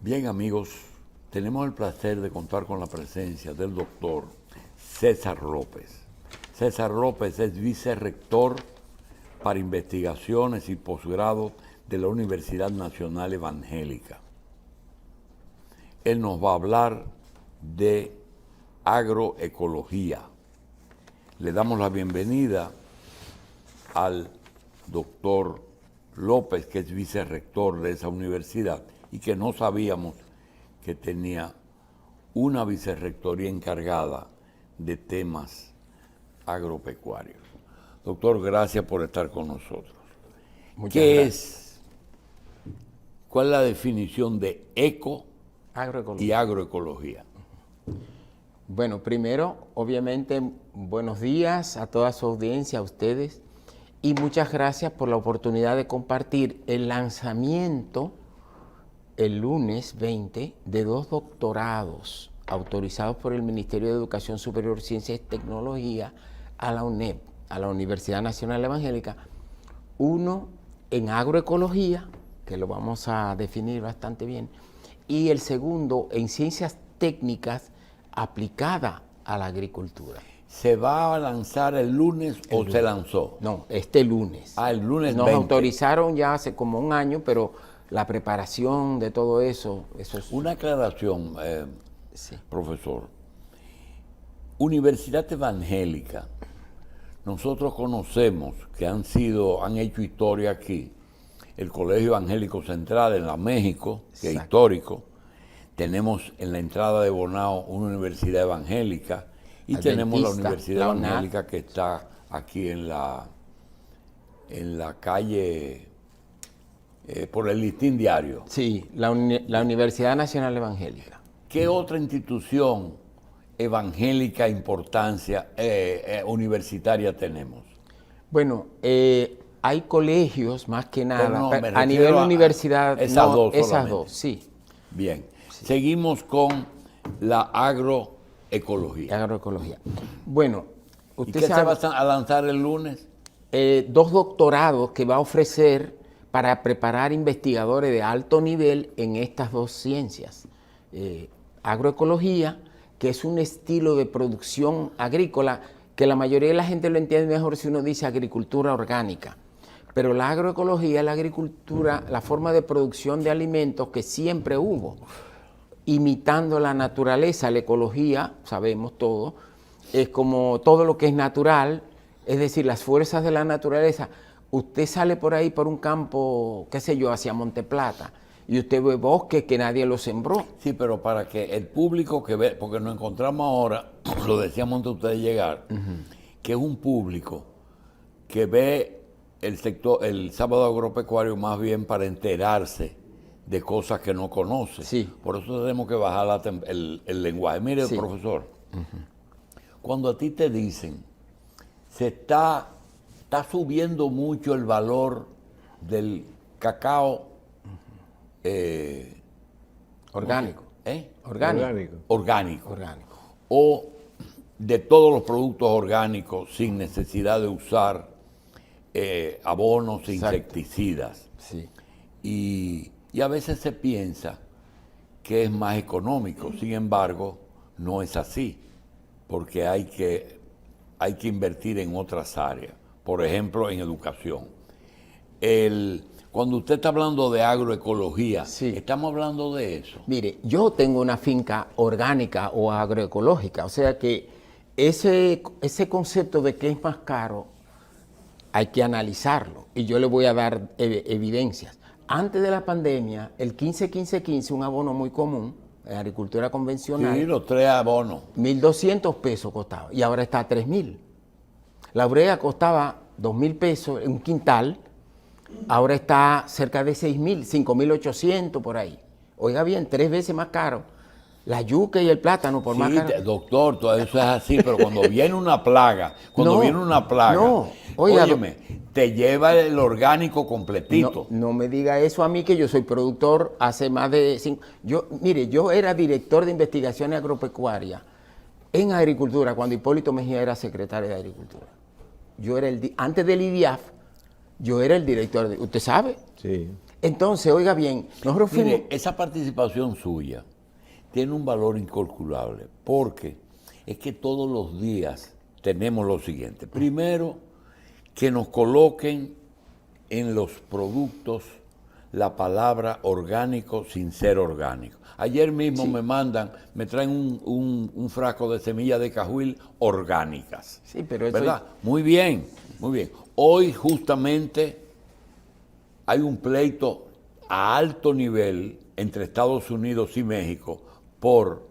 Bien, amigos, tenemos el placer de contar con la presencia del doctor César López. César López es vicerrector para investigaciones y posgrado de la Universidad Nacional Evangélica. Él nos va a hablar de agroecología. Le damos la bienvenida al doctor López, que es vicerrector de esa universidad y que no sabíamos que tenía una vicerrectoría encargada de temas agropecuarios. Doctor, gracias por estar con nosotros. ¿Cuál es la definición de y agroecología? Bueno, primero, obviamente, buenos días a toda su audiencia, a ustedes, y muchas gracias por la oportunidad de compartir el lanzamiento el lunes 20 de 2 doctorados autorizados por el Ministerio de Educación Superior, Ciencia y Tecnología a la UNED, a la Universidad Nacional Evangélica, uno en agroecología, que lo vamos a definir bastante bien, y el segundo en ciencias técnicas aplicada a la agricultura. ¿Se va a lanzar el lunes o se lanzó? No, este lunes. Ah, el lunes Nos 20. autorizaron ya hace como un año, pero la preparación de todo eso es... Una aclaración, Sí. profesor. Universidad Evangélica, nosotros conocemos que han hecho historia aquí. El Colegio Evangélico Central en la México, que es histórico. Tenemos en la entrada de Bonao una universidad evangélica y tenemos la Universidad Evangélica que está aquí en la calle, por el Listín Diario. Sí, la Universidad Nacional Evangélica. ¿Qué otra institución evangélica importancia universitaria tenemos? Bueno, hay colegios más que nada, no, a nivel universidad, esas dos, sí. Bien, sí. Seguimos con la agroecología. Agroecología. Bueno, usted sabe, ¿qué se va a lanzar el lunes? 2 doctorados que va a ofrecer para preparar investigadores de alto nivel en estas 2 ciencias. Agroecología, que es un estilo de producción agrícola que la mayoría de la gente lo entiende mejor si uno dice agricultura orgánica. Pero la agroecología es la agricultura, la forma de producción de alimentos que siempre hubo, imitando la naturaleza. La ecología, sabemos todo, es como todo lo que es natural, es decir, las fuerzas de la naturaleza. Usted sale por ahí por un campo, qué sé yo, hacia Monteplata, y usted ve bosques que nadie lo sembró. Sí, pero para que el público que ve, porque nos encontramos ahora, lo decíamos antes de ustedes llegar, que es un público que ve el sector, el sábado agropecuario más bien para enterarse de cosas que no conoce. Sí. Por eso tenemos que bajar el lenguaje. Mire, sí, profesor, cuando a ti te dicen, está subiendo mucho el valor del cacao orgánico. Orgánico. O de todos los productos orgánicos sin necesidad de usar abonos e insecticidas. Sí. Y a veces se piensa que es más económico, sin embargo, no es así, porque hay que invertir en otras áreas, por ejemplo, en educación. Cuando usted está hablando de agroecología, sí, ¿estamos hablando de eso? Mire, yo tengo una finca orgánica o agroecológica, o sea que ese concepto de que es más caro hay que analizarlo, y yo le voy a dar evidencias. Antes de la pandemia, el 15-15-15, un abono muy común en agricultura convencional. Sí, los 3 abonos. 1.200 pesos costaba, y ahora está a 3.000. La urea costaba 2.000 pesos en un quintal, ahora está cerca de 6.000, 5.800 por ahí. Oiga bien, 3 veces más caro. La yuca y el plátano por más caro. Doctor, todo eso es así, pero cuando viene una plaga, óyeme, te lleva el orgánico completito. No me diga eso a mí, que yo soy productor hace más de 5... Mire, yo era director de investigaciones agropecuarias en agricultura cuando Hipólito Mejía era secretario de Agricultura. Yo era antes del IDIAF, yo era el director de... ¿Usted sabe? Sí. Entonces, oiga bien, nosotros fuimos... Mire, esa participación suya tiene un valor incalculable, porque es que todos los días tenemos lo siguiente. Primero, que nos coloquen en los productos la palabra orgánico sin ser orgánico. Ayer mismo me traen un frasco de semillas de cajuil orgánicas. Sí, pero eso... ¿Verdad? Muy bien, muy bien. Hoy justamente hay un pleito a alto nivel entre Estados Unidos y México por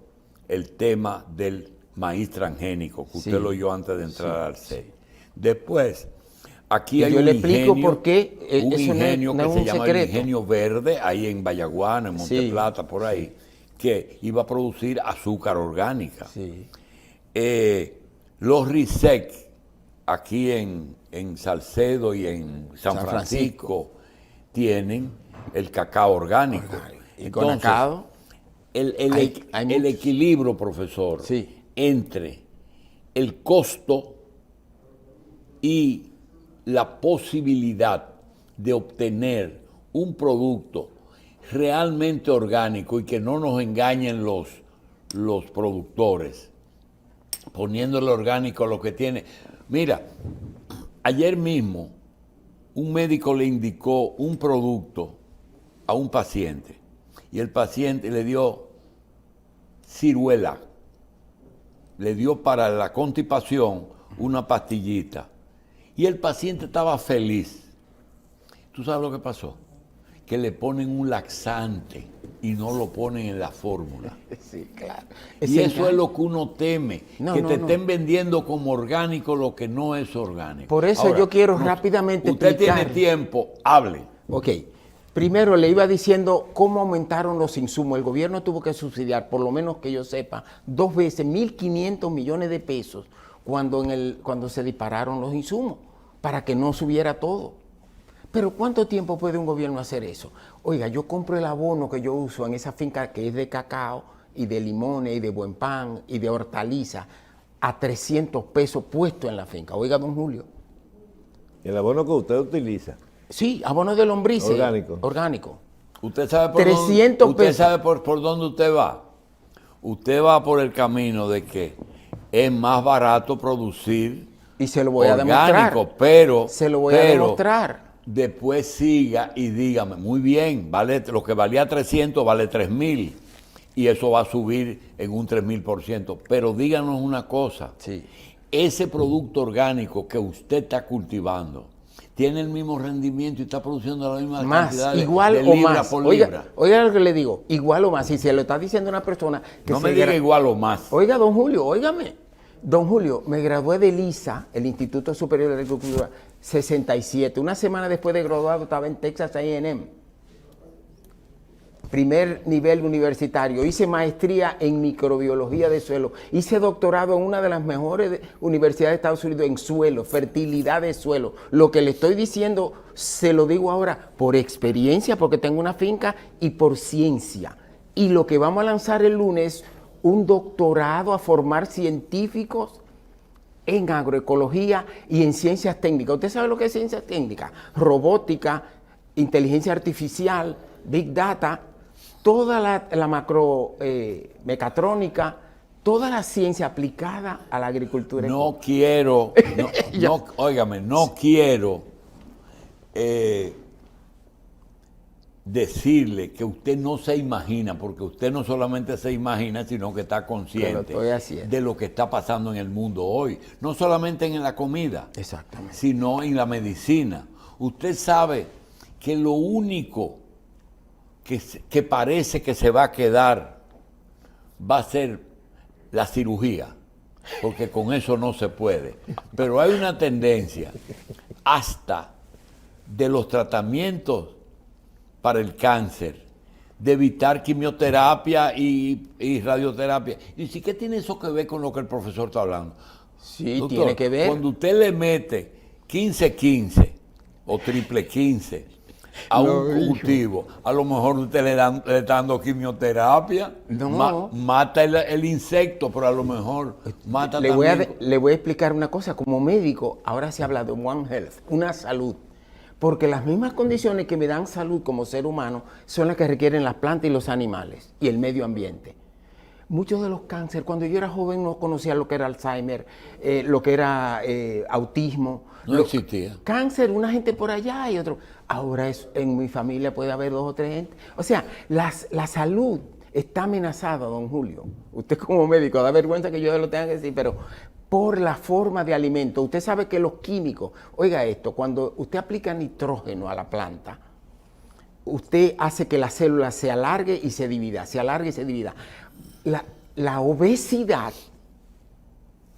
el tema del maíz transgénico, que usted lo oyó antes de entrar al CEI. Después, aquí hay yo un le explico ingenio, por qué un eso ingenio no que es se un llama secreto. el Ingenio Verde, ahí en Bayaguana, en Monteplata, por ahí, que iba a producir azúcar orgánica. Sí. Los RISEC, aquí en Salcedo y en San Francisco, tienen el cacao orgánico. Y con cacao El equilibrio, profesor, entre el costo y la posibilidad de obtener un producto realmente orgánico y que no nos engañen los productores, poniéndole orgánico a lo que tiene. Mira, ayer mismo un médico le indicó un producto a un paciente y el paciente le dio ciruela, le dio para la constipación una pastillita y el paciente estaba feliz. ¿Tú sabes lo que pasó? Que le ponen un laxante y no lo ponen en la fórmula. Sí, claro. Y eso es lo que uno teme, que te estén vendiendo como orgánico lo que no es orgánico. Por eso ahora, yo quiero rápidamente usted tiene tiempo, hable. Ok. Primero le iba diciendo cómo aumentaron los insumos. El gobierno tuvo que subsidiar, por lo menos que yo sepa, 2 veces 1.500 millones de pesos cuando se dispararon los insumos, para que no subiera todo. Pero ¿cuánto tiempo puede un gobierno hacer eso? Oiga, yo compro el abono que yo uso en esa finca que es de cacao y de limones y de buen pan y de hortaliza a 300 pesos puesto en la finca. Oiga, don Julio. ¿El abono que usted utiliza? Sí, abono de lombrices. Orgánico. Orgánico. ¿Usted sabe por 300 dónde, usted pesos. sabe por dónde usted va? Usted va por el camino de que es más barato producir y se lo voy orgánico, a demostrar. pero se lo voy a demostrar. Después siga y dígame, muy bien, vale lo que valía 300 vale 3.000 y eso va a subir en un 3.000%. Pero díganos una cosa, ese producto orgánico que usted está cultivando tiene el mismo rendimiento y está produciendo la misma cantidad de libra por libra. Oiga lo que le digo, igual o más. Si se lo está diciendo una persona que no me diga igual o más. Oiga, don Julio, óigame. Don Julio, me gradué del ISA, el Instituto Superior de Agricultura, 67. Una semana después de graduado estaba en Texas A&M. Primer nivel universitario. Hice maestría en microbiología de suelo. Hice doctorado en una de las mejores universidades de Estados Unidos en suelo, fertilidad de suelo. Lo que le estoy diciendo, se lo digo ahora por experiencia, porque tengo una finca, y por ciencia. Y lo que vamos a lanzar el lunes, un doctorado a formar científicos en agroecología y en ciencias técnicas. ¿Usted sabe lo que es ciencias técnicas? Robótica, inteligencia artificial, big data, toda la macro mecatrónica, toda la ciencia aplicada a la agricultura. No quiero, óigame, no quiero decirle que usted no se imagina, porque usted no solamente se imagina, sino que está consciente de lo que está pasando en el mundo hoy. No solamente en la comida, sino en la medicina. Usted sabe que lo único que parece que se va a quedar va a ser la cirugía, porque con eso no se puede. Pero hay una tendencia hasta de los tratamientos para el cáncer, de evitar quimioterapia y radioterapia. Y sí, ¿qué tiene eso que ver con lo que el profesor está hablando? Sí, doctor, tiene que ver. Cuando usted le mete 15-15 o triple 15 a un cultivo, a lo mejor usted le está dando quimioterapia, mata el insecto, pero a lo mejor mata también. Le voy a explicar una cosa. Como médico, ahora se habla de One Health, una salud. porque las mismas condiciones que me dan salud como ser humano son las que requieren las plantas y los animales y el medio ambiente. Muchos de los cánceres, cuando yo era joven no conocía lo que era Alzheimer, lo que era autismo. No existía. Cáncer, una gente por allá y otro. Ahora en mi familia puede haber 2 o 3 gente. O sea, la salud está amenazada, don Julio. Usted como médico, da vergüenza que yo lo tenga que decir, pero por la forma de alimento. Usted sabe que los químicos, oiga esto, cuando usted aplica nitrógeno a la planta, usted hace que la célula se alargue y se divida, se alargue y se divida. La obesidad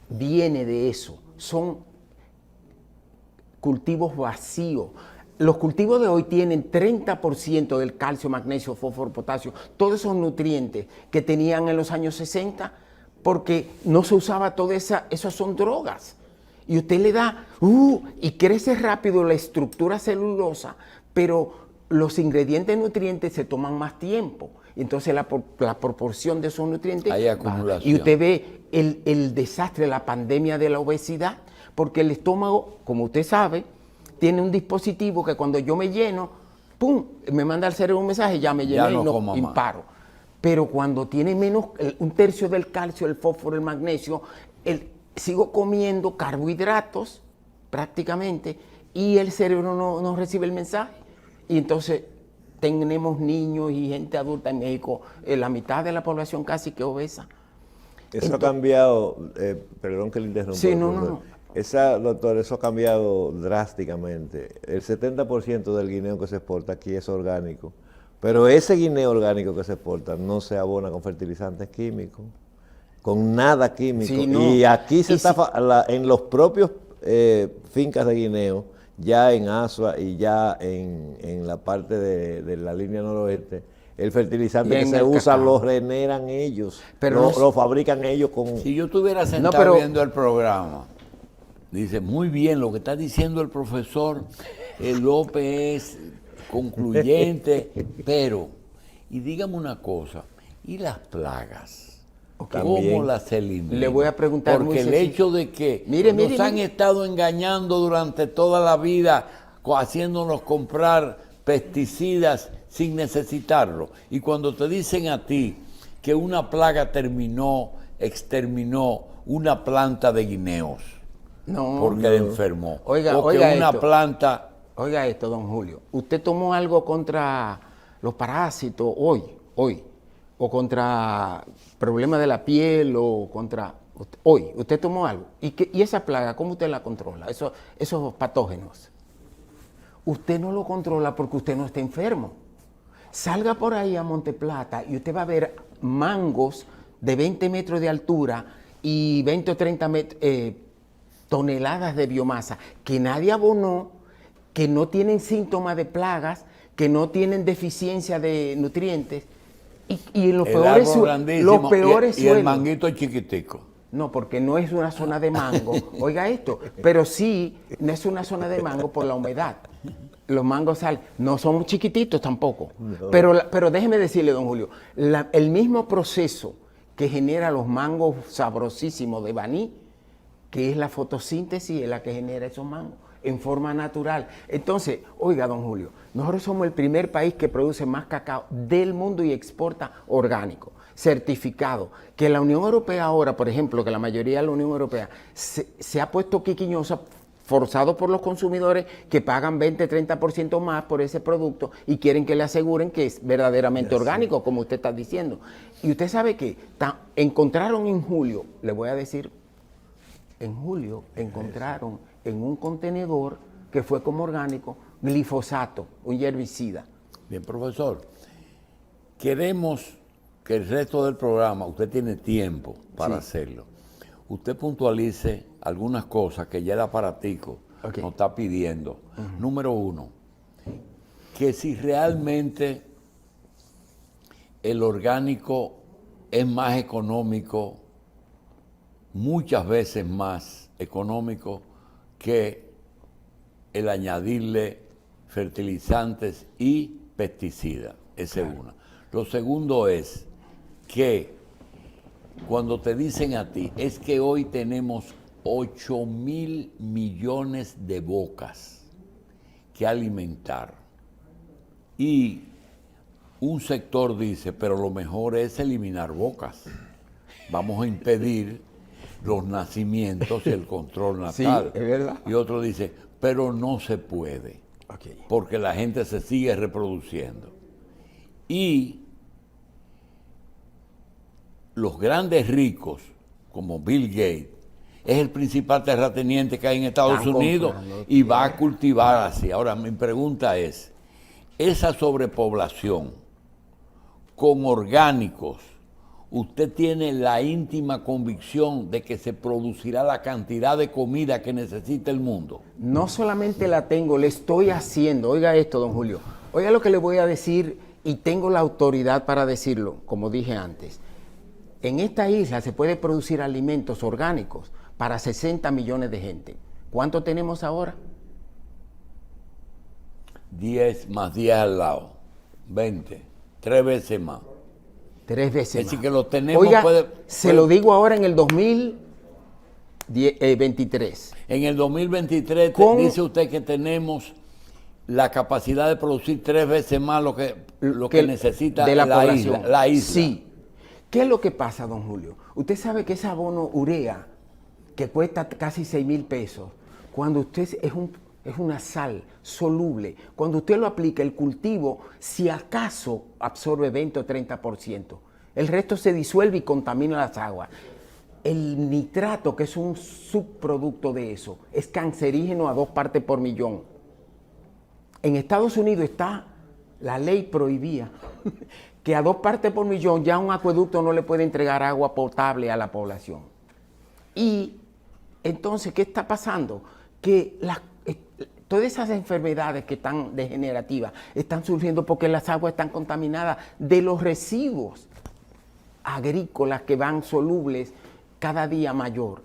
viene de eso, son cultivos vacíos. Los cultivos de hoy tienen 30% del calcio, magnesio, fósforo, potasio, todos esos nutrientes que tenían en los años 60, porque no se usaba toda esas son drogas. Y usted le da, y crece rápido la estructura celulosa, pero los ingredientes nutrientes se toman más tiempo. Entonces la proporción de esos nutrientes hay acumulación. Y usted ve el desastre, la pandemia de la obesidad, porque el estómago, como usted sabe, tiene un dispositivo que cuando yo me lleno, ¡pum!, me manda al cerebro un mensaje, ya me llené y paro. Pero cuando tiene menos, 1/3 del calcio, el fósforo, el magnesio, sigo comiendo carbohidratos prácticamente y el cerebro no recibe el mensaje. Y entonces tenemos niños y gente adulta en México, la mitad de la población casi que obesa. Eso ha cambiado, perdón que le interrumpa. Sí, no. Doctor, eso ha cambiado drásticamente. El 70% del guineo que se exporta aquí es orgánico, pero ese guineo orgánico que se exporta no se abona con fertilizantes químicos, con nada químico. Sí, no. Y aquí en los propios fincas de guineo, ya en Asua y ya en la parte de la línea noroeste, el fertilizante que se usa lo generan ellos, pero lo fabrican ellos con... Si yo estuviera sentado viendo el programa, dice, muy bien, lo que está diciendo el profesor López es concluyente, pero, y dígame una cosa, ¿y las plagas? ¿Cómo las eliminan? Le voy a preguntar. Porque el hecho de que nos han estado engañando durante toda la vida, haciéndonos comprar pesticidas sin necesitarlo, y cuando te dicen a ti que una plaga exterminó una planta de guineos, porque enfermó, oiga una esto. planta... Oiga esto, don Julio, ¿usted tomó algo contra los parásitos hoy? O contra problemas de la piel, o contra... Hoy, ¿usted tomó algo? ¿Y esa plaga, cómo usted la controla? Esos patógenos. Usted no lo controla porque usted no está enfermo. Salga por ahí a Monteplata y usted va a ver mangos de 20 metros de altura y 20 o 30 toneladas de biomasa que nadie abonó, que no tienen síntomas de plagas, que no tienen deficiencia de nutrientes. Y los peores suelos. Y el manguito chiquitico. No, porque no es una zona de mango. Oiga esto, pero sí, no es una zona de mango por la humedad. Los mangos no son chiquititos tampoco. No. Pero déjeme decirle, don Julio, el mismo proceso que genera los mangos sabrosísimos de Baní, que es la fotosíntesis, es la que genera esos mangos en forma natural. Entonces, oiga, don Julio, nosotros somos el primer país que produce más cacao del mundo y exporta orgánico, certificado. Que la Unión Europea ahora, por ejemplo, que la mayoría de la Unión Europea se ha puesto quiquiñosa, forzado por los consumidores que pagan 20-30% más por ese producto y quieren que le aseguren que es verdaderamente orgánico, como usted está diciendo. Y usted sabe que encontraron en julio, le voy a decir, en julio encontraron en un contenedor que fue como orgánico glifosato, un herbicida. Bien, profesor, queremos que el resto del programa, usted tiene tiempo para hacerlo, usted puntualice algunas cosas que ya el aparatico nos está pidiendo. Número 1, que si realmente el orgánico es más económico, muchas veces más económico que el añadirle fertilizantes y pesticidas. Esa es una. Lo segundo es que cuando te dicen a ti, es que hoy tenemos 8.000 millones de bocas que alimentar. Y un sector dice, pero lo mejor es eliminar bocas. Vamos a impedir los nacimientos y el control natal. Sí, es verdad. Y otro dice, pero no se puede, porque la gente se sigue reproduciendo. Y los grandes ricos, como Bill Gates, es el principal terrateniente que hay en Estados Unidos y va a cultivar así. Ahora, mi pregunta es, esa sobrepoblación con orgánicos, ¿usted tiene la íntima convicción de que se producirá la cantidad de comida que necesita el mundo? No solamente la tengo, le estoy haciendo. Oiga esto, don Julio. Oiga lo que le voy a decir y tengo la autoridad para decirlo, como dije antes. En esta isla se puede producir alimentos orgánicos para 60 millones de gente. ¿Cuánto tenemos ahora? 10 más 10 al lado, 20, 3 veces más. 3 veces Es más. decir, que lo tenemos. Oiga, se lo digo ahora en el 2023. En el 2023 dice usted que tenemos la capacidad de producir 3 veces más lo que necesita de la población. La isla. Sí. ¿Qué es lo que pasa, don Julio? Usted sabe que ese abono urea, que cuesta casi 6,000 pesos, cuando usted es una sal soluble, cuando usted lo aplica, el cultivo, si acaso absorbe 20 o 30%, el resto se disuelve y contamina las aguas. El nitrato, que es un subproducto de eso, es cancerígeno a 2 partes por millón. En Estados Unidos está, la ley prohibía que a 2 partes por millón ya un acueducto no le puede entregar agua potable a la población. Y entonces, ¿qué está pasando? Que todas esas enfermedades que están degenerativas están surgiendo porque las aguas están contaminadas de los residuos agrícolas que van solubles cada día mayor.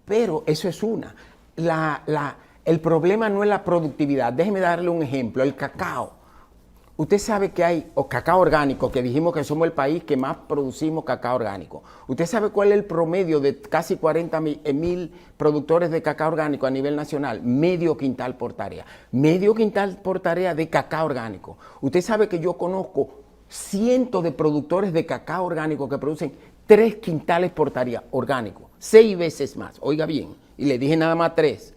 Pero eso es una. El problema no es la productividad. Déjeme darle un ejemplo. El cacao. Usted sabe que hay cacao orgánico, que dijimos que somos el país que más producimos cacao orgánico. ¿Usted sabe cuál es el promedio de casi 40,000 productores de cacao orgánico a nivel nacional? Medio quintal por tarea. Medio quintal por tarea de cacao orgánico. Usted sabe que yo conozco cientos de productores de cacao orgánico que producen 3 quintales por tarea orgánico. 6 veces más. Oiga bien. Y le dije nada más 3.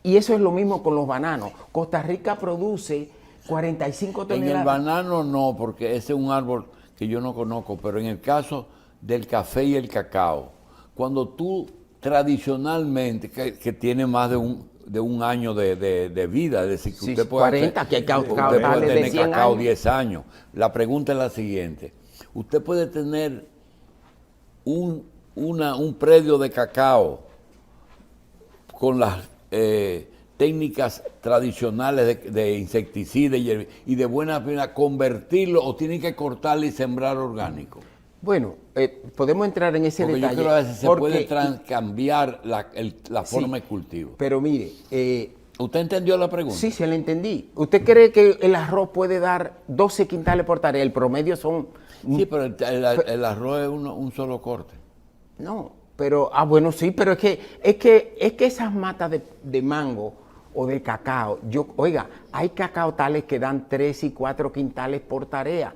Y eso es lo mismo con los bananos. Costa Rica produce 45 toneladas. En el banano no, porque ese es un árbol que yo no conozco, pero en el caso del café y el cacao, cuando tú tradicionalmente, que tiene más de un año de vida, es decir, que Sí, usted puede 40, hacer, que hay cacao usted puede de tener 100 cacao años. 10 años. La pregunta es la siguiente, usted puede tener un predio de cacao con las técnicas tradicionales de insecticidas y de buena pena convertirlo, o tienen que cortarlo y sembrar orgánico? Bueno, podemos entrar en ese Porque detalle. yo creo que a veces se puede cambiar la forma de cultivo. Pero mire, ¿Usted entendió la pregunta? sí, se la entendí. ¿Usted cree que el arroz puede dar 12 quintales por tarea? El promedio son... Sí, pero el arroz es un solo corte. No, pero, bueno, sí, pero es que esas matas de mango o de cacao, oiga, hay cacao tales que dan 3 y 4 quintales por tarea.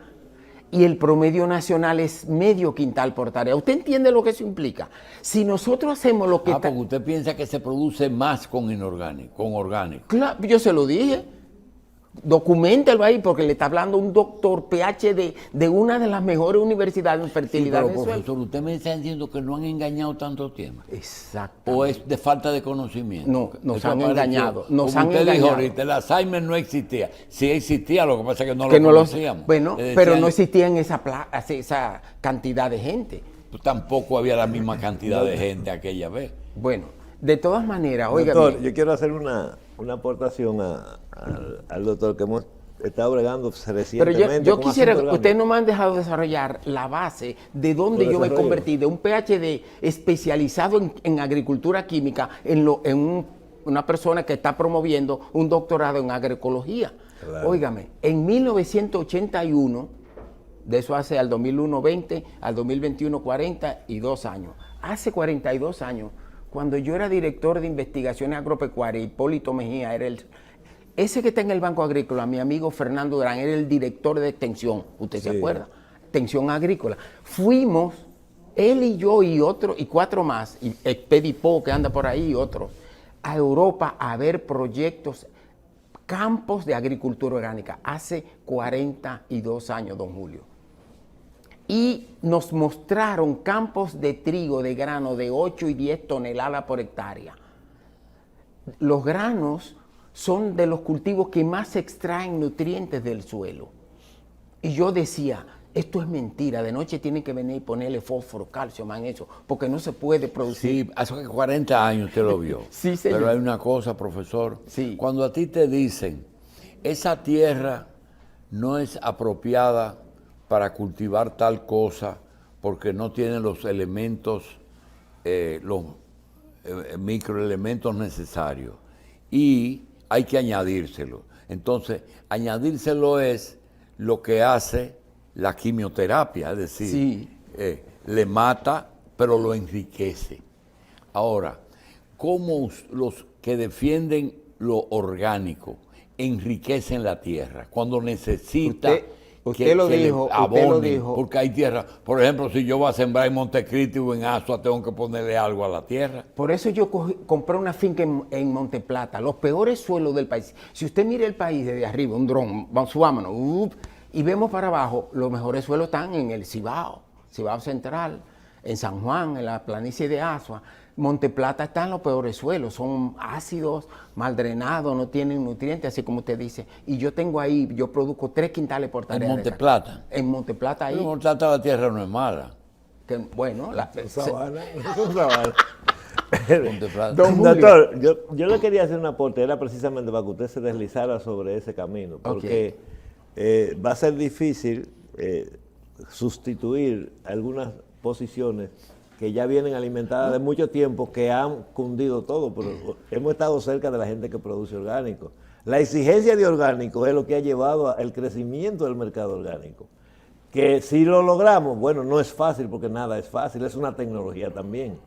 Y el promedio nacional es medio quintal por tarea. ¿Usted entiende lo que eso implica? Si nosotros hacemos lo que... Porque usted piensa que se produce más con orgánico. Claro, yo se lo dije. Documéntelo ahí, porque le está hablando un doctor PhD de una de las mejores universidades en Sí, fertilidad. pero Venezuela. profesor, usted me está diciendo que no han engañado tanto tiempo. Exacto. ¿O es de falta de conocimiento? No, nos Eso han apareció. engañado, nos Como han usted engañado. dijo ahorita, el Alzheimer no existía. Sí existía, lo que pasa es que no Que lo no conocíamos. bueno, Le pero decían, no existía en esa cantidad de gente. tampoco había la misma cantidad de gente aquella vez. Bueno, de todas maneras, oiga Doctor, bien, yo quiero hacer una aportación al doctor que hemos estado bregando pero recientemente. yo con quisiera, asuntos ustedes no me han dejado desarrollar la base de dónde Lo yo me desarrollo. convertí, de un PhD especializado en agricultura química, en una persona que está promoviendo un doctorado en agroecología. Claro. Óigame, en 1981, de eso hace al 2001 20, al 2021 42 años. Hace 42 años, cuando yo era director de investigaciones agropecuarias, Hipólito Mejía era ese que está en el Banco Agrícola, mi amigo Fernando Durán, era el director de extensión, ¿usted se acuerda? Extensión agrícola. Fuimos, él y yo y otro, y 4 más, y Expedipo que anda por ahí y otros, a Europa a ver proyectos, campos de agricultura orgánica, hace 42 años, don Julio. Y nos mostraron campos de trigo, de grano, de 8 y 10 toneladas por hectárea. Los granos son de los cultivos que más extraen nutrientes del suelo. Y yo decía, esto es mentira, de noche tienen que venir y ponerle fósforo, calcio, magnesio, porque no se puede producir. Sí, hace 40 años usted lo vio. Sí, señor. Pero hay una cosa, profesor. Sí. Cuando a ti te dicen, esa tierra no es apropiada para cultivar tal cosa porque no tiene los elementos, los microelementos necesarios y hay que añadírselo. Entonces, añadírselo es lo que hace la quimioterapia, es decir, Sí. Le mata, pero lo enriquece. Ahora, ¿cómo los que defienden lo orgánico enriquecen la tierra cuando necesita Usted lo dijo, abonen? usted lo dijo. Porque hay tierra, por ejemplo, si yo voy a sembrar en Montecristi o en Asua, tengo que ponerle algo a la tierra. Por eso yo compré una finca en Monteplata, los peores suelos del país. Si usted mira el país desde arriba, un dron, subámonos, y vemos para abajo, los mejores suelos están en el Cibao Central, en San Juan, en la planicie de Asua. Monteplata están los peores suelos, son ácidos, mal drenados, no tienen nutrientes, así como usted dice. Y yo tengo ahí, yo produzco 3 quintales por tarea. ¿En Monteplata? En Monteplata ahí. En Monteplata la tierra no es mala. Que, bueno, Sabana. Monteplata. Don Julio. Doctor, yo le quería hacer un aporte, era precisamente para que usted se deslizara sobre ese camino, porque va a ser difícil sustituir algunas posiciones que ya vienen alimentadas de mucho tiempo, que han cundido todo, pero hemos estado cerca de la gente que produce orgánico. La exigencia de orgánico es lo que ha llevado al crecimiento del mercado orgánico. Que si lo logramos, bueno, no es fácil porque nada es fácil, es una tecnología también.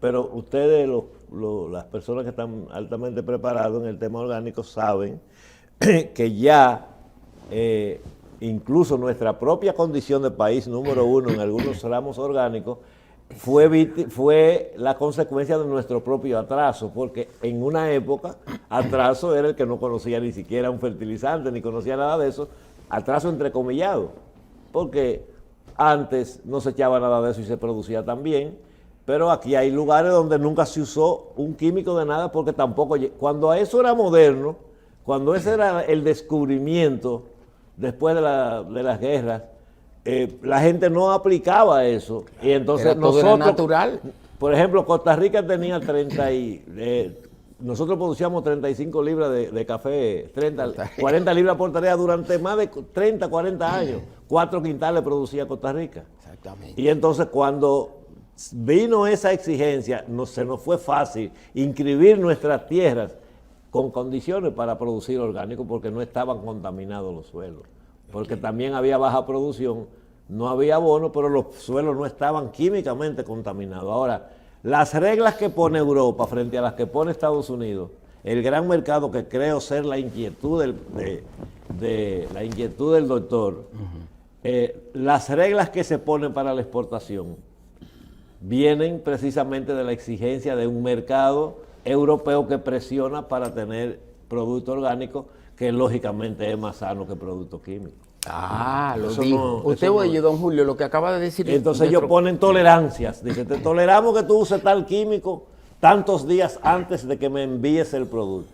Pero ustedes, las personas que están altamente preparados en el tema orgánico, saben que ya incluso nuestra propia condición de país número 1 en algunos ramos orgánicos fue la consecuencia de nuestro propio atraso, porque en una época atraso era el que no conocía ni siquiera un fertilizante, ni conocía nada de eso, atraso entrecomillado, porque antes no se echaba nada de eso y se producía también, pero aquí hay lugares donde nunca se usó un químico de nada, porque tampoco, cuando eso era moderno, cuando ese era el descubrimiento después de las guerras, la gente no aplicaba eso. Y entonces todo era natural. Por ejemplo, Costa Rica tenía nosotros producíamos 35 libras de café, 40 libras por tarea durante más de 30, 40 años. 4 quintales producía Costa Rica. Exactamente. Y entonces cuando vino esa exigencia, se nos fue fácil inscribir nuestras tierras con condiciones para producir orgánico porque no estaban contaminados los suelos. Porque también había baja producción, no había abono, pero los suelos no estaban químicamente contaminados. Ahora, las reglas que pone Europa frente a las que pone Estados Unidos, el gran mercado que creo ser la inquietud del doctor, las reglas que se ponen para la exportación vienen precisamente de la exigencia de un mercado europeo que presiona para tener producto orgánico, que lógicamente es más sano que producto químico. Ah, lo Eso dijo. no- Usted eso oye, don Julio, lo que acaba de decir. Entonces ellos ponen tolerancias. Dicen, te toleramos que tú uses tal químico tantos días antes de que me envíes el producto.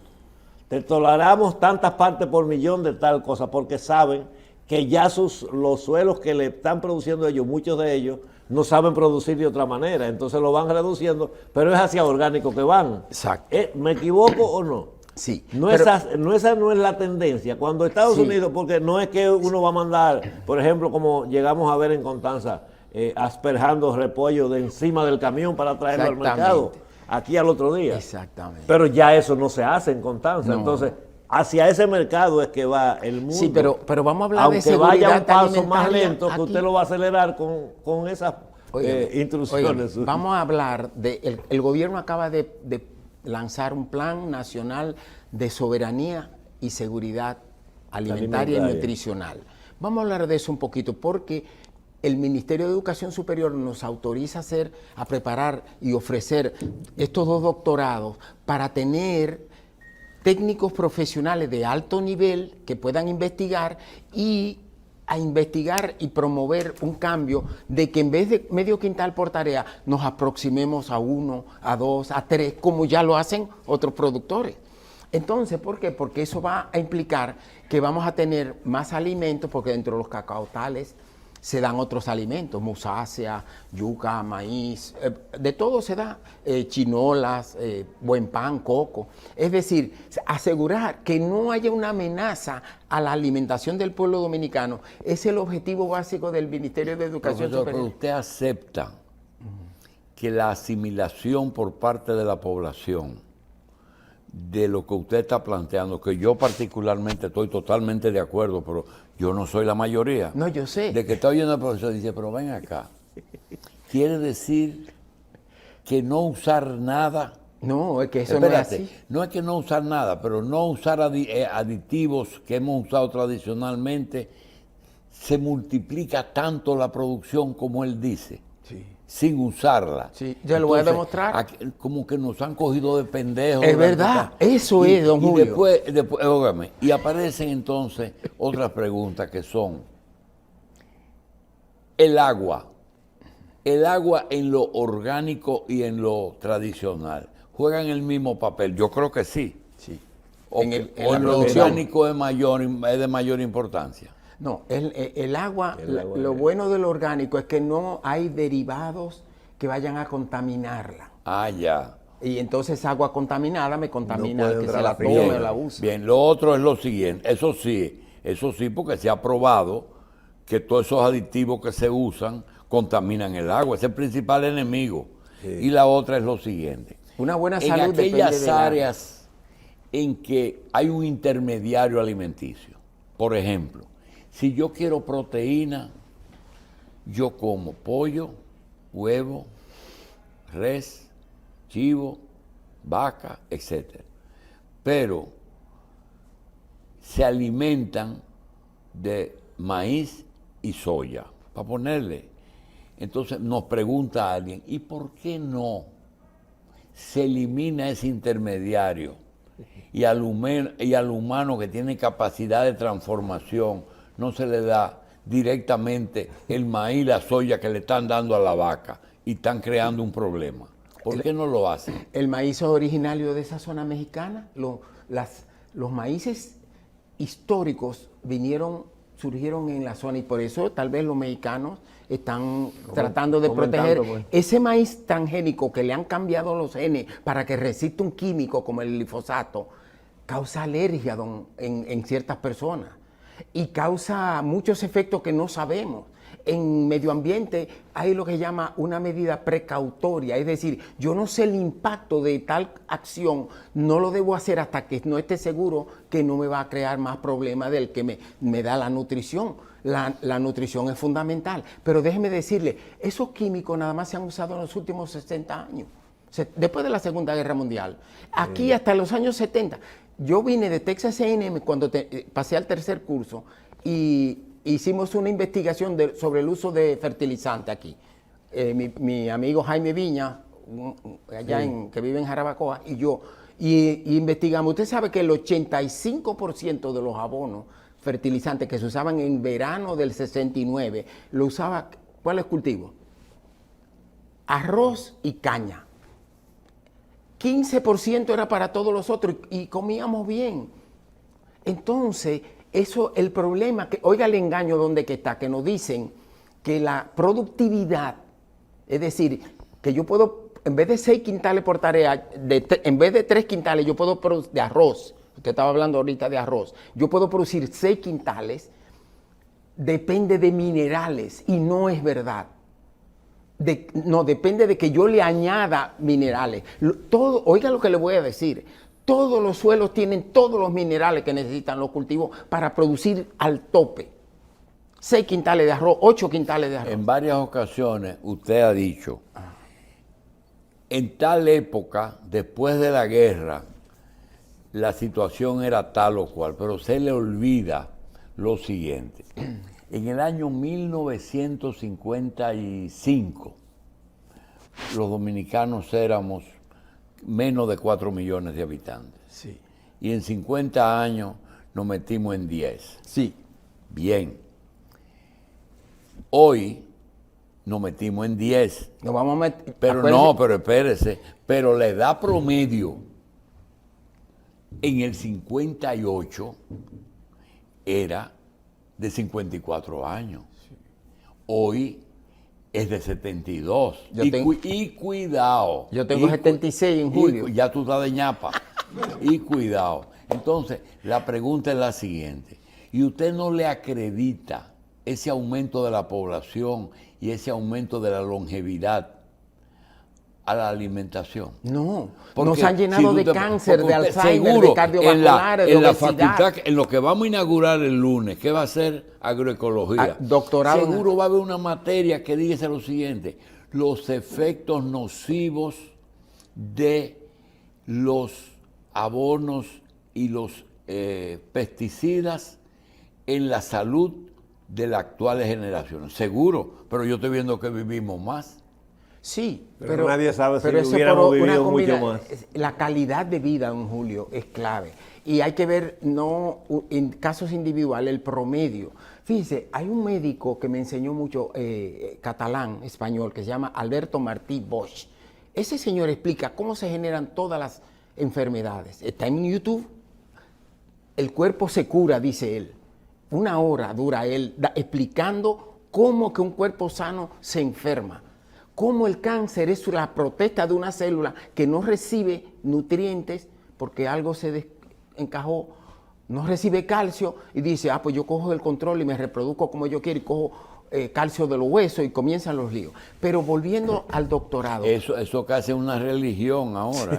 Te toleramos tantas partes por millón de tal cosa, porque saben que ya los suelos que le están produciendo ellos, muchos de ellos, no saben producir de otra manera. Entonces lo van reduciendo, pero es hacia orgánico que van. Exacto. ¿Me equivoco o no? Sí. Esa no es la tendencia. Cuando Estados Sí. Unidos, porque no es que uno va a mandar, por ejemplo, como llegamos a ver en Constanza, asperjando repollo de encima del camión para traerlo al Exactamente. mercado, aquí al otro día. Exactamente. Pero ya eso no se hace en Constanza. No. entonces hacia ese mercado es que va el mundo. Sí, pero vamos a hablar aunque de seguridad vaya un paso más alimentaria lento, que aquí. usted lo va a acelerar con esas Óigame, instrucciones. óigame, vamos a hablar de el gobierno acaba de lanzar un plan nacional de soberanía y seguridad alimentaria y nutricional. Vamos a hablar de eso un poquito porque el Ministerio de Educación Superior nos autoriza a preparar y ofrecer estos 2 doctorados para tener técnicos profesionales de alto nivel que puedan investigar y promover un cambio de que en vez de medio quintal por tarea nos aproximemos a 1, a 2, a 3, como ya lo hacen otros productores. Entonces, ¿por qué? Porque eso va a implicar que vamos a tener más alimentos, porque dentro de los cacautales se dan otros alimentos, musácea, yuca, maíz, de todo se da, chinolas, buen pan, coco. Es decir, asegurar que no haya una amenaza a la alimentación del pueblo dominicano es el objetivo básico del Ministerio de Educación Profesor, Superior. pero usted acepta que la asimilación por parte de la población de lo que usted está planteando, que yo particularmente estoy totalmente de acuerdo, pero yo no soy la mayoría. No, yo sé. De que está oyendo al profesor, dice, pero ven acá. Quiere decir que no usar nada. No, es que eso Espérate, no es así. no es que no usar nada, pero no usar aditivos que hemos usado tradicionalmente, se multiplica tanto la producción como él dice. Sí. Sin usarla. Sí, yo lo voy a demostrar. Aquí, como que nos han cogido de pendejos. Es verdad, eso es, don Julio. Después, óigame, y aparecen entonces otras preguntas que son el agua en lo orgánico y en lo tradicional, ¿juegan el mismo papel? Yo creo que sí. Sí. O En lo producción. orgánico es de mayor importancia. No, el agua, agua lo es- bueno del orgánico es que no hay derivados que vayan a contaminarla. Ah, ya. Y entonces agua contaminada me contamina puede el que entrar se a la la tome piscina. o la use. Bien, lo otro es lo siguiente, eso sí, porque se ha probado que todos esos aditivos que se usan contaminan el agua, es el principal enemigo. Y la otra es lo siguiente. Una buena En salud depende aquellas del agua. áreas en que hay un intermediario alimenticio, por ejemplo, si yo quiero proteína, yo como pollo, huevo, res, chivo, vaca, etc. Pero se alimentan de maíz y soya, para ponerle. Entonces nos pregunta alguien, ¿y por qué no se elimina ese intermediario y al humano que tiene capacidad de transformación no se le da directamente el maíz y la soya que le están dando a la vaca y están creando un problema? ¿Por qué no lo hacen? El maíz es originario de esa zona mexicana. Los maíces históricos surgieron en la zona y por eso tal vez los mexicanos están tratando de comentando, proteger pues. ese maíz transgénico que le han cambiado los genes para que resista un químico como el glifosato. Causa alergia en ciertas personas y causa muchos efectos que no sabemos. En medio ambiente hay lo que se llama una medida precautoria, es decir, yo no sé el impacto de tal acción, no lo debo hacer hasta que no esté seguro que no me va a crear más problemas del que me da la nutrición. La nutrición es fundamental, pero déjeme decirle, esos químicos nada más se han usado en los últimos 60 años, después de la Segunda Guerra Mundial, aquí hasta los años 70. Yo vine de Texas A&M cuando pasé al tercer curso y hicimos una investigación sobre el uso de fertilizante aquí. Mi amigo Jaime Viña, allá que vive en Jarabacoa, y yo, y investigamos. Usted sabe que el 85% de los abonos fertilizantes que se usaban en verano del 69, lo usaba, ¿cuáles cultivos? Arroz y caña. 15% era para todos los otros y comíamos bien. Entonces, el problema, oiga el engaño donde que está, que nos dicen que la productividad, es decir, que yo puedo, en vez de 6 quintales por tarea, en vez de 3 quintales, yo puedo producir de arroz, usted estaba hablando ahorita de arroz, yo puedo producir 6 quintales, depende de minerales y no es verdad. No, depende de que yo le añada minerales. Oiga lo que le voy a decir. Todos los suelos tienen todos los minerales que necesitan los cultivos para producir al tope. 6 quintales de arroz, 8 quintales de arroz. En varias ocasiones usted ha dicho, en tal época, después de la guerra, la situación era tal o cual, pero se le olvida lo siguiente. En el año 1955, los dominicanos éramos menos de 4 millones de habitantes. Sí. Y en 50 años nos metimos en 10. Sí. Bien. Hoy nos metimos en 10. Nos vamos a meter. Pero no, pero espérese. Pero la edad promedio en el 58 era de 54 años. Hoy es de 72. Y cuidado. Yo tengo 76 en julio. Ya tú estás de ñapa. Y cuidado. Entonces, la pregunta es la siguiente. ¿Y usted no le acredita ese aumento de la población y ese aumento de la longevidad a la alimentación? No, Porque nos han llenado de cáncer, de Alzheimer, seguro, de cardiovasculares, de en la obesidad. facultad, en lo que vamos a inaugurar el lunes, ¿qué va a ser? Agroecología. Doctorado. Seguro va a haber una materia que dice lo siguiente: los efectos nocivos de los abonos y los pesticidas en la salud de las actuales generaciones. Seguro, pero yo estoy viendo que vivimos más. Sí, Pero nadie sabe si eso hubiéramos por vivido mucho más. La calidad de vida, don Julio, es clave. Y hay que ver, no en casos individuales, el promedio. Fíjese, hay un médico que me enseñó mucho, catalán, español, que se llama Alberto Martí Bosch. Ese señor explica cómo se generan todas las enfermedades. Está en YouTube. El cuerpo se cura, dice él. 1 hora dura él explicando cómo que un cuerpo sano se enferma. Cómo el cáncer es la protesta de una célula que no recibe nutrientes porque algo se encajó, no recibe calcio y dice, pues yo cojo el control y me reproduzco como yo quiero y cojo calcio de los huesos y comienzan los líos. Pero volviendo al doctorado. Eso casi es una religión ahora.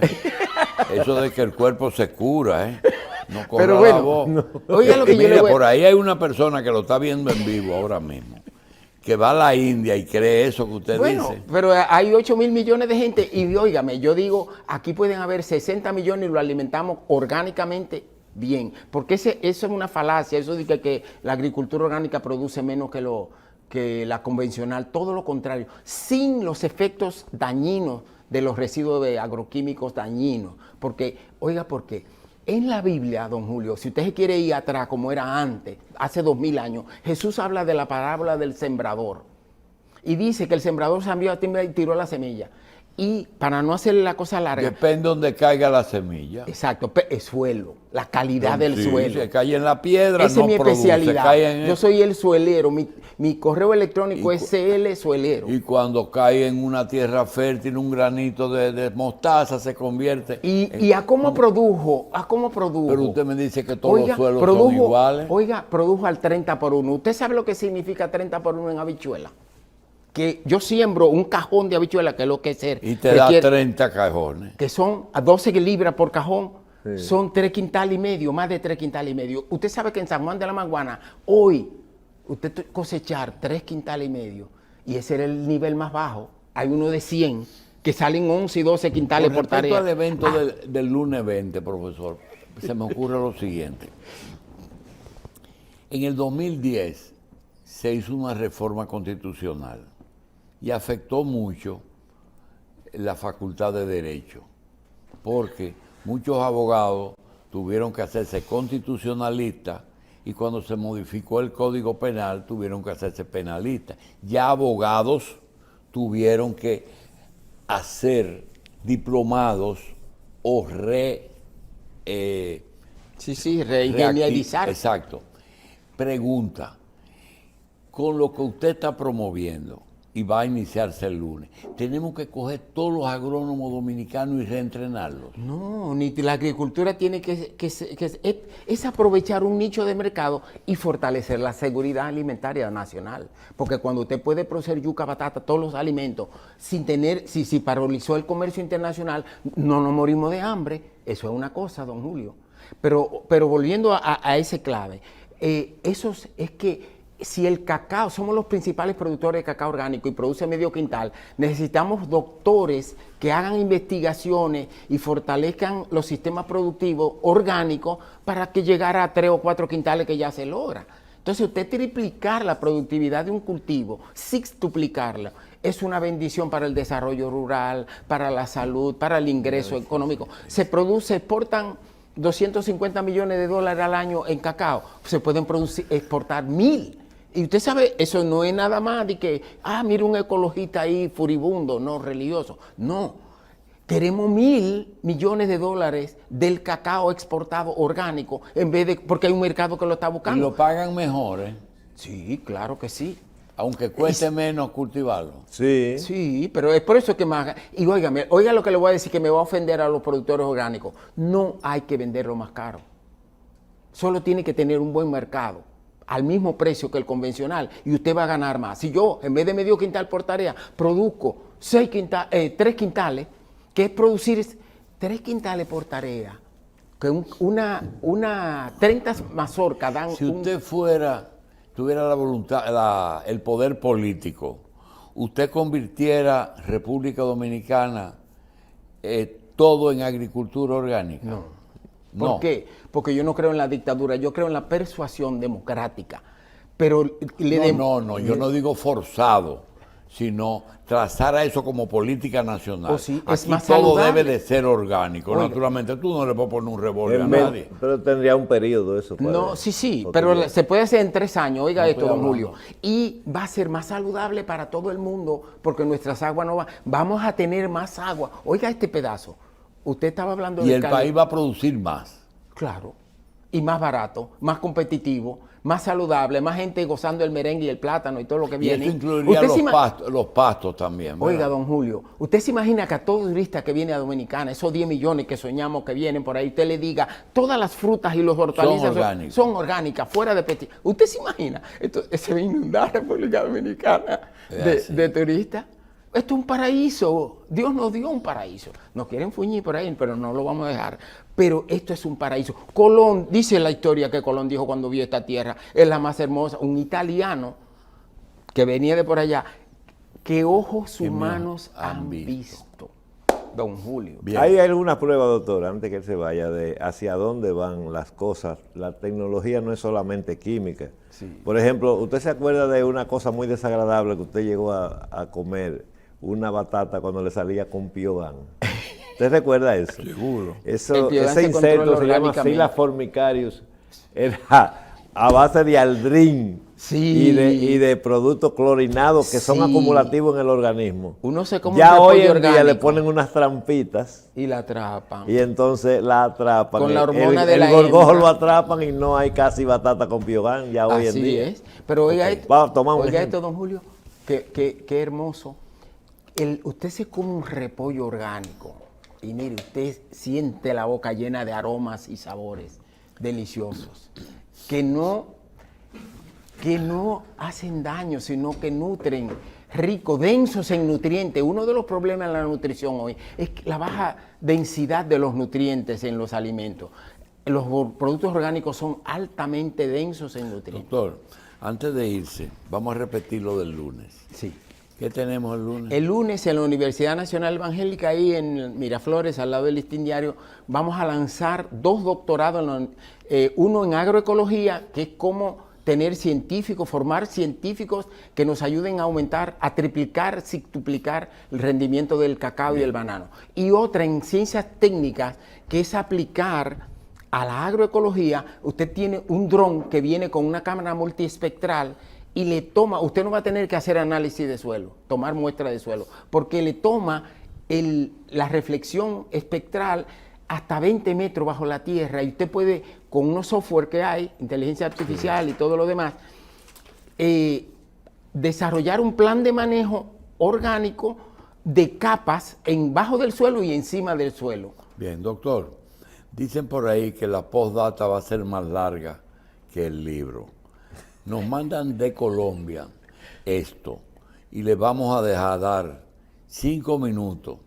Eso de que el cuerpo se cura, No corra Pero bueno, la voz. no. Oiga lo que yo Mire, le voy a... por ahí hay una persona que lo está viendo en vivo ahora mismo, que va a la India y cree eso que usted dice. Pero hay 8.000 millones de gente y óigame, yo digo, aquí pueden haber 60 millones y lo alimentamos orgánicamente bien, porque eso es una falacia, eso de que la agricultura orgánica produce menos que la convencional, todo lo contrario, sin los efectos dañinos de los residuos de agroquímicos dañinos, porque, oiga, ¿por qué? En la Biblia, don Julio, si usted se quiere ir atrás como era antes, hace 2000 años, Jesús habla de la parábola del sembrador y dice que el sembrador salió a tierra y tiró la semilla. Y para no hacerle la cosa larga... Depende de donde caiga la semilla. Exacto, el suelo, la calidad del suelo. Si cae en la piedra, Esa no es mi produce, especialidad. cae en Yo soy el suelero, mi correo electrónico es CL Suelero. Y cuando cae en una tierra fértil, un granito de mostaza se convierte... ¿Y a cómo produjo? Pero usted me dice que todos los suelos son iguales. Oiga, produjo al 30/1. ¿Usted sabe lo que significa 30/1 en habichuela? Que yo siembro un cajón de habichuela, que es lo que es Y te da 30 cajones. Que son a 12 libras por cajón, son 3,5 quintales, más de 3,5 quintales. Usted sabe que en San Juan de la Maguana, hoy, usted cosechar 3,5 quintales, y ese era el nivel más bajo. Hay uno de 100, que salen 11 y 12 quintales por tarea. Respecto al evento del lunes 20, profesor, se me ocurre lo siguiente. En el 2010 se hizo una reforma constitucional y afectó mucho la Facultad de Derecho, porque muchos abogados tuvieron que hacerse constitucionalistas y cuando se modificó el Código Penal tuvieron que hacerse penalistas. Ya abogados tuvieron que hacer diplomados o reingenierizar. Exacto. Pregunta, con lo que usted está promoviendo y va a iniciarse el lunes, ¿tenemos que coger todos los agrónomos dominicanos y reentrenarlos? No, ni la agricultura tiene es aprovechar un nicho de mercado y fortalecer la seguridad alimentaria nacional. Porque cuando usted puede producir yuca, batata, todos los alimentos, sin tener, si paralizó el comercio internacional, no nos morimos de hambre. Eso es una cosa, don Julio. Pero volviendo a ese clave, es que si el cacao, somos los principales productores de cacao orgánico y produce medio quintal, necesitamos doctores que hagan investigaciones y fortalezcan los sistemas productivos orgánicos para que llegara a 3 o 4 quintales que ya se logra. Entonces, usted triplicar la productividad de un cultivo, sextuplicarla, es una bendición para el desarrollo rural, para la salud, para el ingreso económico. Se exportan 250 millones de dólares al año en cacao, se pueden exportar 1.000. Y usted sabe, eso no es nada más de que, mira un ecologista ahí furibundo, no religioso. No, queremos 1.000 millones de dólares del cacao exportado orgánico, en vez de, porque hay un mercado que lo está buscando. Y lo pagan mejor, ¿eh? Sí, claro que sí. Aunque cueste menos cultivarlo. Sí. Sí, pero es por eso que más... Y oiga lo que le voy a decir, que me va a ofender a los productores orgánicos. No hay que venderlo más caro. Solo tiene que tener un buen mercado, al mismo precio que el convencional, y usted va a ganar más. Si yo, en vez de medio quintal por tarea, produzco 3 quintales, que es producir 3 quintales por tarea, que una 30 mazorcas dan... Si usted tuviera la voluntad, el poder político, usted convirtiera República Dominicana todo en agricultura orgánica. No. ¿Por qué? Porque yo no creo en la dictadura, yo creo en la persuasión democrática. Pero yo no digo forzado, sino trazar a eso como política nacional. Sí, aquí es más todo saludable. debe de ser orgánico. Oiga. Naturalmente, tú no le puedes poner un revólver a nadie. Pero tendría un periodo eso. No, sí, pero se puede hacer en 3 años, oiga esto, don Julio. Y va a ser más saludable para todo el mundo, porque nuestras aguas no van. Vamos a tener más agua. Oiga este pedazo. Usted estaba hablando Y de el país va a producir más. Claro. Y más barato, más competitivo, más saludable, más gente gozando el merengue y el plátano y todo lo que viene. Y eso incluiría los pastos también, ¿verdad? Oiga, don Julio, usted se imagina que a todo turista que viene a Dominicana, esos 10 millones que soñamos que vienen por ahí, usted le diga, todas las frutas y los hortalizas son orgánicas, fuera de petit. ¿Usted se imagina? Esto se va a inundar República Dominicana de turistas. Esto es un paraíso. Dios nos dio un paraíso. Nos quieren fuñir por ahí, pero no lo vamos a dejar. Pero esto es un paraíso. Colón, dice la historia que Colón dijo cuando vio esta tierra, es la más hermosa. Un italiano que venía de por allá, que ojos humanos han visto. Don Julio. Bien. ¿Hay alguna prueba, doctor, antes que él se vaya, de hacia dónde van las cosas? La tecnología no es solamente química. Sí. Por ejemplo, ¿usted se acuerda de una cosa muy desagradable que usted llegó a comer? Una batata cuando le salía con piogán. ¿Usted recuerda eso? Seguro. Ese insecto se llama Scylla formicarius. Era a base de aldrin y de productos clorinados que son acumulativos en el organismo. Uno se come ya hoy en día le ponen unas trampitas. Y la atrapan. Y entonces la atrapan. Con la hormona de la el gorgojo lo atrapan y no hay casi batata con piogán ya hoy en día. Así es. Pero oiga, esto, don Julio, qué hermoso. Usted se come un repollo orgánico y mire, usted siente la boca llena de aromas y sabores deliciosos que no hacen daño, sino que nutren, ricos, densos en nutrientes. Uno de los problemas de la nutrición hoy es la baja densidad de los nutrientes en los alimentos. Los productos orgánicos son altamente densos en nutrientes. Doctor, antes de irse, vamos a repetir lo del lunes. Sí. ¿Qué tenemos el lunes? El lunes en la Universidad Nacional Evangélica, ahí en Miraflores, al lado del Listín Diario, vamos a lanzar 2 doctorados, uno en agroecología, que es cómo tener científicos, formar científicos que nos ayuden a aumentar, a triplicar, sextuplicar el rendimiento del cacao y el banano. Y otra en ciencias técnicas, que es aplicar a la agroecología. Usted tiene un dron que viene con una cámara multiespectral y le toma, usted no va a tener que hacer análisis de suelo, tomar muestra de suelo, porque le toma la reflexión espectral hasta 20 metros bajo la tierra y usted puede, con unos software que hay, inteligencia artificial y todo lo demás, desarrollar un plan de manejo orgánico de capas bajo del suelo y encima del suelo. Bien, doctor, dicen por ahí que la postdata va a ser más larga que el libro. Nos mandan de Colombia esto y le vamos a dejar dar 5 minutos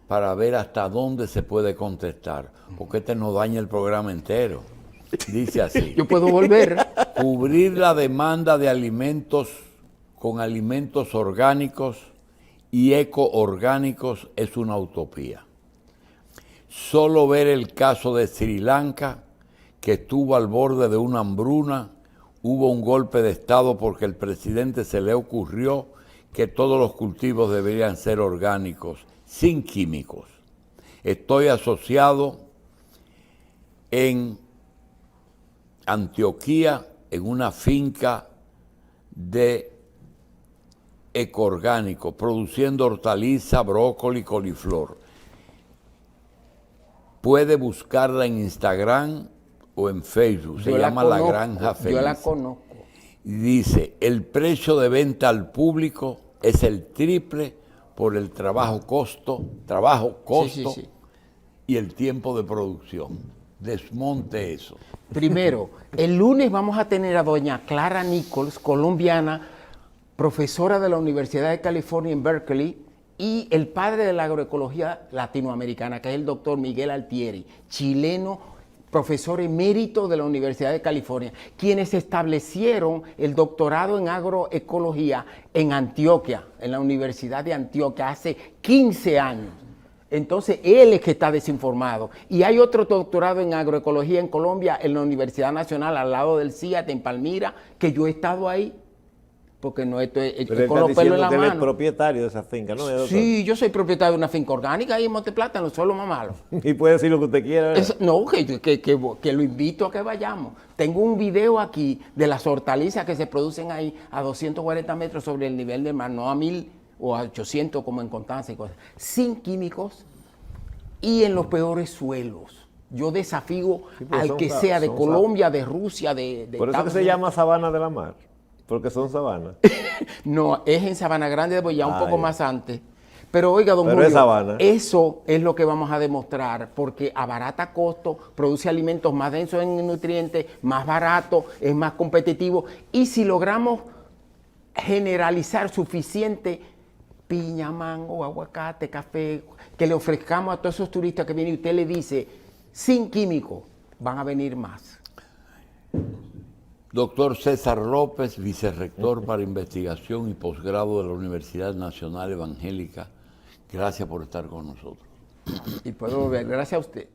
para ver hasta dónde se puede contestar, porque este nos daña el programa entero. Dice así. Yo puedo volver. Cubrir la demanda de alimentos con alimentos orgánicos y ecoorgánicos es una utopía. Solo ver el caso de Sri Lanka, que estuvo al borde de una hambruna, hubo un golpe de Estado porque el presidente se le ocurrió que todos los cultivos deberían ser orgánicos, sin químicos. Estoy asociado en Antioquía, en una finca de ecoorgánico, produciendo hortaliza, brócoli, coliflor. Puede buscarla en Instagram o en Facebook, se llama La Granja Feliz. Yo la conozco. Y dice, el precio de venta al público es el triple por el trabajo-costo Sí. y el tiempo de producción. Desmonte eso. Primero, el lunes vamos a tener a doña Clara Nichols, colombiana, profesora de la Universidad de California en Berkeley, y el padre de la agroecología latinoamericana, que es el doctor Miguel Altieri, chileno, profesor emérito de la Universidad de California, quienes establecieron el doctorado en agroecología en Antioquia, en la Universidad de Antioquia, hace 15 años. Entonces, él es que está desinformado. Y hay otro doctorado en agroecología en Colombia, en la Universidad Nacional, al lado del CIAT, en Palmira, que yo he estado ahí, porque no estoy con los pelos en la que él es mano. propietario de esa finca, ¿no? Sí, yo soy propietario de una finca orgánica ahí en Monteplata, solo más malo. Y puede decir lo que usted quiera. No, que lo invito a que vayamos. Tengo un video aquí de las hortalizas que se producen ahí a 240 metros sobre el nivel del mar, no a 1000 o a 800 como en Constanza y cosas, sin químicos y en los peores suelos. Yo desafío al que sea de Colombia, de Rusia, de Por eso que se llama Sabana de la Mar, porque son sabanas. No, es en Sabana Grande, pues ya un poco más antes. Pero oiga, don Pero Julio, es sabana. eso es lo que vamos a demostrar, porque abarata costo, produce alimentos más densos en nutrientes, más barato, es más competitivo. Y si logramos generalizar suficiente piña, mango, aguacate, café, que le ofrezcamos a todos esos turistas que vienen y usted le dice, sin químicos, van a venir más. Doctor César López, vicerrector para investigación y posgrado de la Universidad Nacional Evangélica, gracias por estar con nosotros. Y puedo ver, gracias a usted.